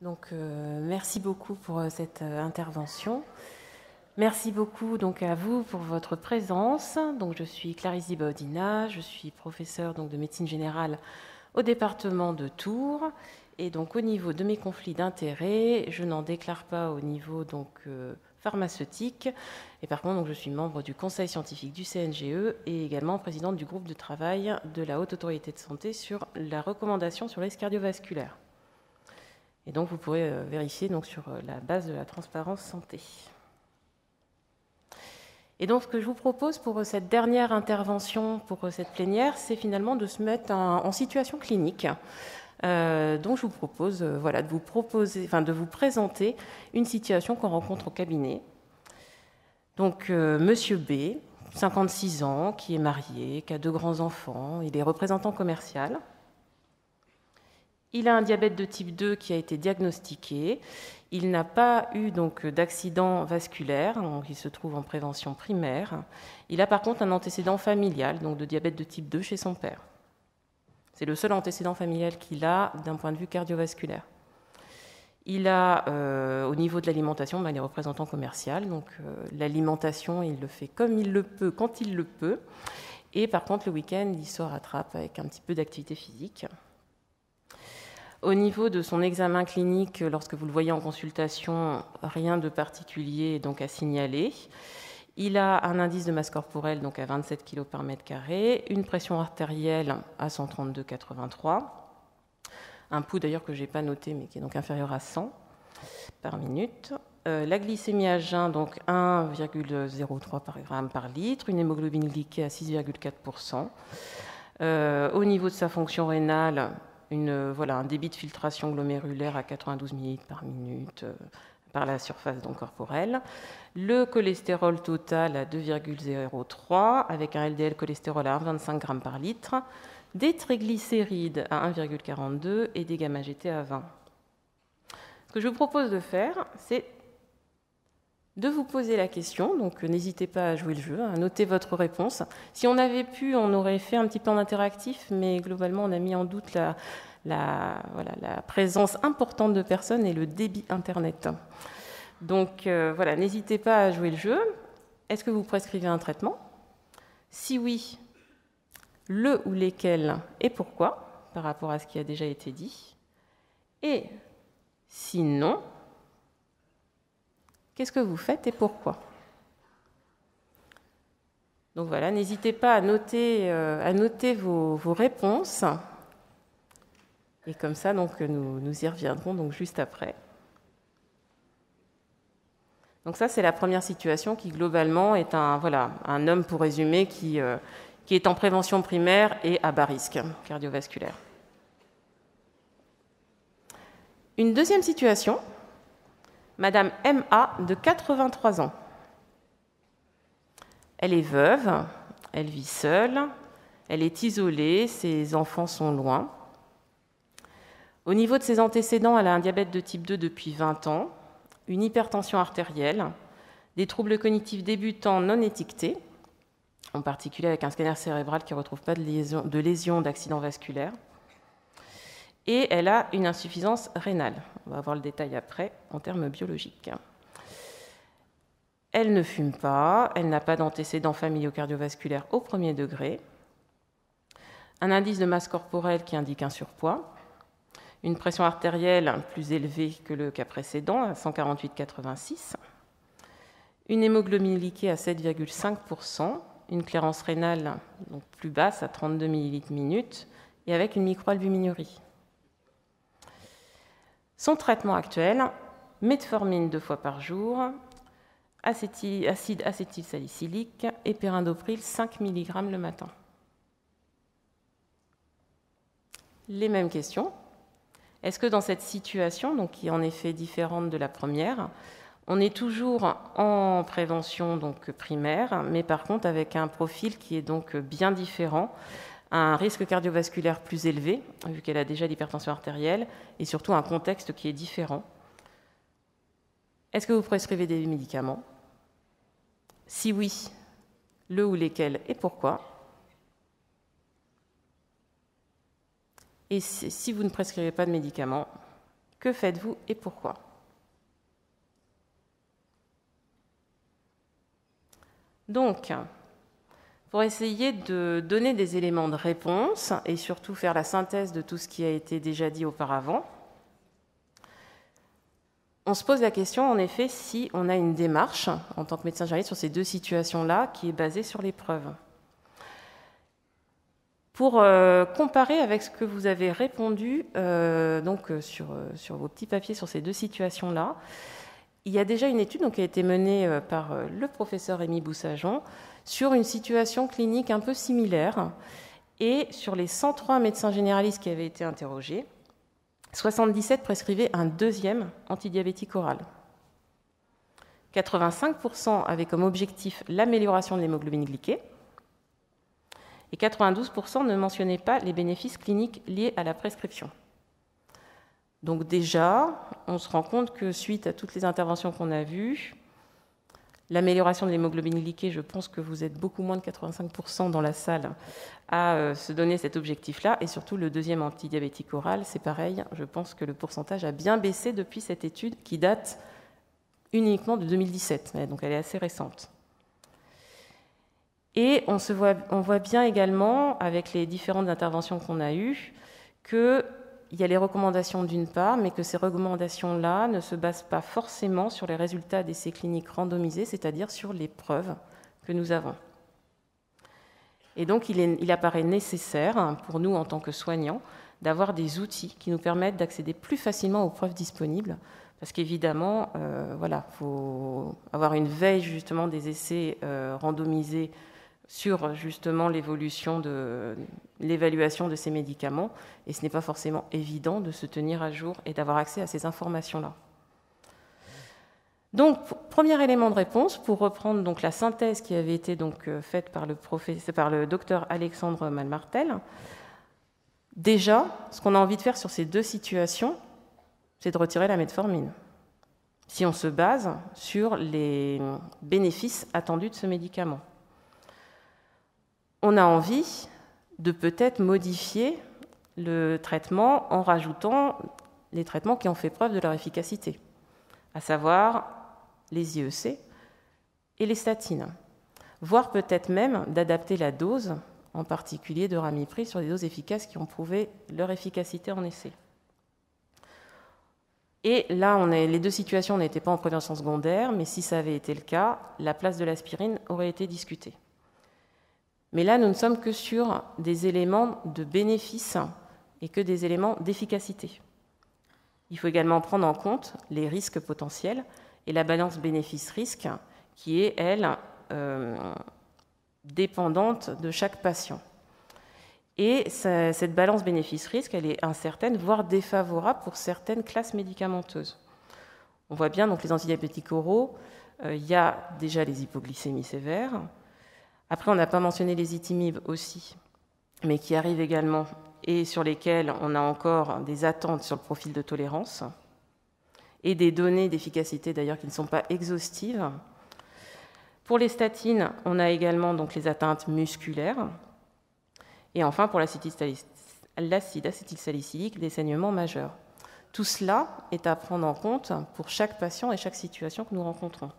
Merci beaucoup pour cette intervention. Merci beaucoup donc à vous pour votre présence. Je suis Clarisse Dibaudina, je suis professeure de médecine générale au département de Tours. Et donc au niveau de mes conflits d'intérêts, je n'en déclare pas au niveau pharmaceutique. Et par contre, je suis membre du conseil scientifique du CNGE et également présidente du groupe de travail de la Haute Autorité de Santé sur la recommandation sur les risques cardiovasculaires. Et donc, vous pourrez vérifier sur la base de la transparence santé. Et donc, ce que je vous propose pour cette dernière intervention, pour cette plénière, c'est finalement de se mettre en situation clinique. Donc, je vous propose de vous présenter une situation qu'on rencontre au cabinet. Donc, Monsieur B, 56 ans, qui est marié, qui a 2 grands-enfants, il est représentant commercial. Il a un diabète de type 2 qui a été diagnostiqué. Il n'a pas eu d'accident vasculaire, donc il se trouve en prévention primaire. Il a par contre un antécédent familial, donc de diabète de type 2 chez son père. C'est le seul antécédent familial qu'il a d'un point de vue cardiovasculaire. Il a, au niveau de l'alimentation, il est représentant commercial, donc l'alimentation, il le fait comme il le peut, quand il le peut. Et par contre, le week-end, il se rattrape avec un petit peu d'activité physique. Au niveau de son examen clinique, lorsque vous le voyez en consultation, rien de particulier donc à signaler. Il a un indice de masse corporelle donc à 27 kg par mètre carré, une pression artérielle à 132,83, un pouls d'ailleurs que je n'ai pas noté mais qui est donc inférieur à 100 par minute. La glycémie à jeun, donc 1,03 par gramme par litre, une hémoglobine glyquée à 6,4%. Au niveau de sa fonction rénale, un débit de filtration glomérulaire à 92 ml par minute par la surface corporelle. Le cholestérol total à 2,03 avec un LDL cholestérol à 1,25 g par litre, des triglycérides à 1,42 et des gamma-GT à 20. Ce que je vous propose de faire, c'est de vous poser la question, donc n'hésitez pas à jouer le jeu, à noter votre réponse. Si on avait pu, on aurait fait un petit peu en interactif, mais globalement, on a mis en doute la présence importante de personnes et le débit Internet. Donc n'hésitez pas à jouer le jeu. Est-ce que vous prescrivez un traitement? Si oui, le ou lesquels et pourquoi, par rapport à ce qui a déjà été dit. Et si non, qu'est-ce que vous faites et pourquoi? Donc n'hésitez pas à noter vos réponses. Et comme ça, nous y reviendrons juste après. Donc ça, c'est la première situation qui, globalement, est un homme, pour résumer, qui est en prévention primaire et à bas risque cardiovasculaire. Une deuxième situation, Madame M.A. de 83 ans. Elle est veuve, elle vit seule, elle est isolée, ses enfants sont loin. Au niveau de ses antécédents, elle a un diabète de type 2 depuis 20 ans, une hypertension artérielle, des troubles cognitifs débutants non étiquetés, en particulier avec un scanner cérébral qui ne retrouve pas de lésions d'accident vasculaire, et elle a une insuffisance rénale. On va voir le détail après en termes biologiques. Elle ne fume pas, elle n'a pas d'antécédents familiaux cardiovasculaires au premier degré, un indice de masse corporelle qui indique un surpoids, une pression artérielle plus élevée que le cas précédent, à 148,86, une hémoglobine glyquée à 7,5%, une clairance rénale donc plus basse à 32 ml/min et avec une microalbuminurie. Son traitement actuel, metformine 2 fois par jour, acide acétylsalicylique et perindopril 5 mg le matin. Les mêmes questions. Est-ce que dans cette situation, donc qui est en effet différente de la première, on est toujours en prévention primaire, mais par contre avec un profil qui est donc bien différent, un risque cardiovasculaire plus élevé, vu qu'elle a déjà l'hypertension artérielle, et surtout un contexte qui est différent. Est-ce que vous prescrivez des médicaments? Si oui, le ou lesquels et pourquoi? Et si vous ne prescrivez pas de médicaments, Que faites-vous et pourquoi? Donc, pour essayer de donner des éléments de réponse et surtout faire la synthèse de tout ce qui a été déjà dit auparavant, on se pose la question, en effet, si on a une démarche, en tant que médecin généraliste, sur ces deux situations-là, qui est basée sur les preuves. Pour comparer avec ce que vous avez répondu sur vos petits papiers sur ces deux situations-là, il y a déjà une étude qui a été menée par le professeur Rémi Boussageon sur une situation clinique un peu similaire. Et sur les 103 médecins généralistes qui avaient été interrogés, 77 prescrivaient un deuxième antidiabétique oral. 85% avaient comme objectif l'amélioration de l'hémoglobine glyquée. Et 92% ne mentionnaient pas les bénéfices cliniques liés à la prescription. Donc déjà, on se rend compte que suite à toutes les interventions qu'on a vues, l'amélioration de l'hémoglobine glyquée, je pense que vous êtes beaucoup moins de 85% dans la salle à se donner cet objectif-là. Et surtout, le deuxième antidiabétique oral, c'est pareil. Je pense que le pourcentage a bien baissé depuis cette étude qui date uniquement de 2017. Donc elle est assez récente. Et on voit bien également, avec les différentes interventions qu'on a eues, qu'il y a les recommandations d'une part, mais que ces recommandations-là ne se basent pas forcément sur les résultats d'essais cliniques randomisés, c'est-à-dire sur les preuves que nous avons. Et donc, il apparaît nécessaire pour nous, en tant que soignants, d'avoir des outils qui nous permettent d'accéder plus facilement aux preuves disponibles, parce qu'évidemment, faut avoir une veille justement des essais randomisés sur justement l'évaluation de ces médicaments, et ce n'est pas forcément évident de se tenir à jour et d'avoir accès à ces informations-là. Donc, premier élément de réponse, pour reprendre donc la synthèse qui avait été faite par le docteur Alexandre Malmartel, déjà, ce qu'on a envie de faire sur ces deux situations, c'est de retirer la metformine, si on se base sur les bénéfices attendus de ce médicament. On a envie de peut-être modifier le traitement en rajoutant les traitements qui ont fait preuve de leur efficacité, à savoir les IEC et les statines, voire peut-être même d'adapter la dose, en particulier de ramipril, sur des doses efficaces qui ont prouvé leur efficacité en essai. Et là, les deux situations n'étaient pas en prévention secondaire, mais si ça avait été le cas, la place de l'aspirine aurait été discutée. Mais là, nous ne sommes que sur des éléments de bénéfice et que des éléments d'efficacité. Il faut également prendre en compte les risques potentiels et la balance bénéfice-risque qui est, elle, dépendante de chaque patient. Et cette balance bénéfice-risque, elle est incertaine, voire défavorable pour certaines classes médicamenteuses. On voit bien, donc les antidiabétiques oraux, il y a déjà les hypoglycémies sévères. Après, on n'a pas mentionné les itimib aussi, mais qui arrivent également et sur lesquels on a encore des attentes sur le profil de tolérance et des données d'efficacité d'ailleurs qui ne sont pas exhaustives. Pour les statines, on a également donc les atteintes musculaires. Et enfin, pour l'acide acétylsalicylique, des saignements majeurs. Tout cela est à prendre en compte pour chaque patient et chaque situation que nous rencontrons.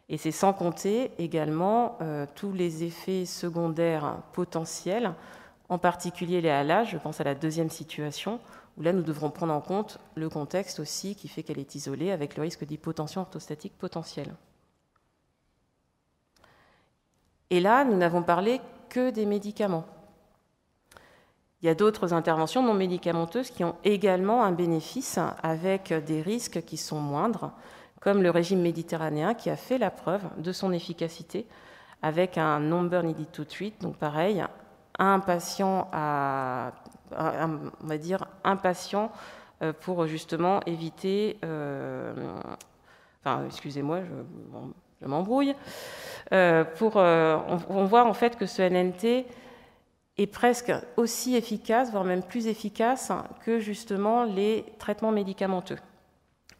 Et c'est sans compter également tous les effets secondaires potentiels, en particulier les ALA, je pense à la deuxième situation, où là nous devrons prendre en compte le contexte aussi qui fait qu'elle est isolée avec le risque d'hypotension orthostatique potentielle. Et là, nous n'avons parlé que des médicaments. Il y a d'autres interventions non médicamenteuses qui ont également un bénéfice avec des risques qui sont moindres, comme le régime méditerranéen qui a fait la preuve de son efficacité avec un number needed to treat, donc pareil, un patient pour justement éviter, excusez-moi, je m'embrouille, on voit en fait que ce NNT est presque aussi efficace, voire même plus efficace que justement les traitements médicamenteux,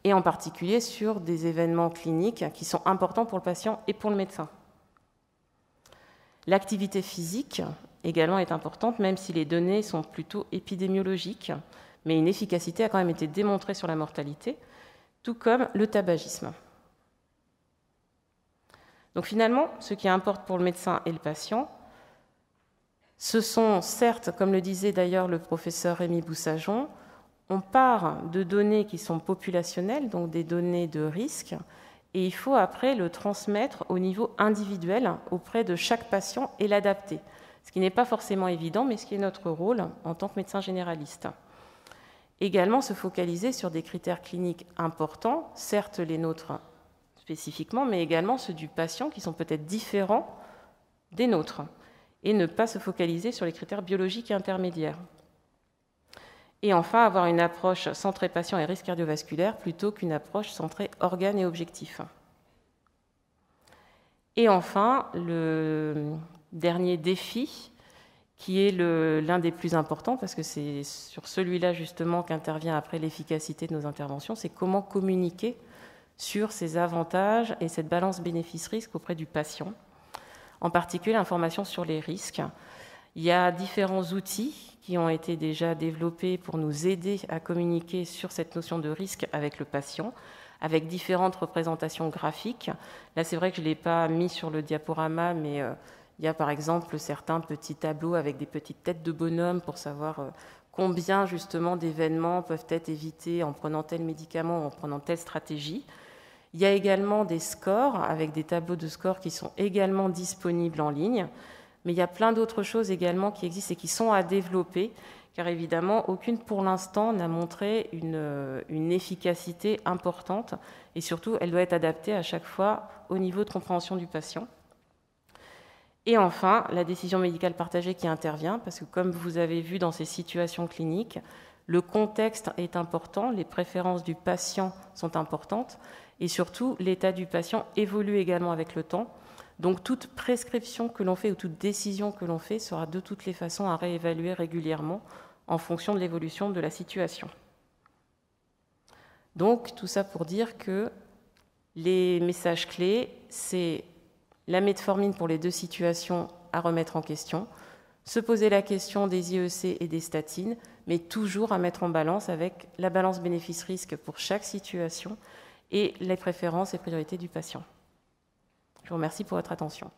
et en particulier sur des événements cliniques qui sont importants pour le patient et pour le médecin. L'activité physique également est importante, même si les données sont plutôt épidémiologiques, mais une efficacité a quand même été démontrée sur la mortalité, tout comme le tabagisme. Donc finalement, ce qui importe pour le médecin et le patient, ce sont certes, comme le disait d'ailleurs le professeur Rémi Boussageon, on part de données qui sont populationnelles, donc des données de risque, et il faut après le transmettre au niveau individuel auprès de chaque patient et l'adapter. Ce qui n'est pas forcément évident, mais ce qui est notre rôle en tant que médecin généraliste. Également se focaliser sur des critères cliniques importants, certes les nôtres spécifiquement, mais également ceux du patient qui sont peut-être différents des nôtres, et ne pas se focaliser sur les critères biologiques et intermédiaires. Et enfin, avoir une approche centrée patient et risque cardiovasculaire plutôt qu'une approche centrée organes et objectifs. Et enfin, le dernier défi, qui est l'un des plus importants, parce que c'est sur celui-là justement qu'intervient après l'efficacité de nos interventions, c'est comment communiquer sur ces avantages et cette balance bénéfice-risque auprès du patient, en particulier l'information sur les risques. Il y a différents outils qui ont été déjà développés pour nous aider à communiquer sur cette notion de risque avec le patient, avec différentes représentations graphiques. Là, c'est vrai que je ne l'ai pas mis sur le diaporama, mais il y a par exemple certains petits tableaux avec des petites têtes de bonhomme pour savoir combien justement d'événements peuvent être évités en prenant tel médicament ou en prenant telle stratégie. Il y a également des scores avec des tableaux de scores qui sont également disponibles en ligne. Mais il y a plein d'autres choses également qui existent et qui sont à développer, car évidemment, aucune pour l'instant n'a montré une efficacité importante, et surtout, elle doit être adaptée à chaque fois au niveau de compréhension du patient. Et enfin, la décision médicale partagée qui intervient, parce que comme vous avez vu dans ces situations cliniques, le contexte est important, les préférences du patient sont importantes, et surtout, l'état du patient évolue également avec le temps. Donc toute prescription que l'on fait ou toute décision que l'on fait sera de toutes les façons à réévaluer régulièrement en fonction de l'évolution de la situation. Donc tout ça pour dire que les messages clés, c'est la metformine pour les deux situations à remettre en question, se poser la question des IEC et des statines, mais toujours à mettre en balance avec la balance bénéfice-risque pour chaque situation et les préférences et priorités du patient. Je vous remercie pour votre attention.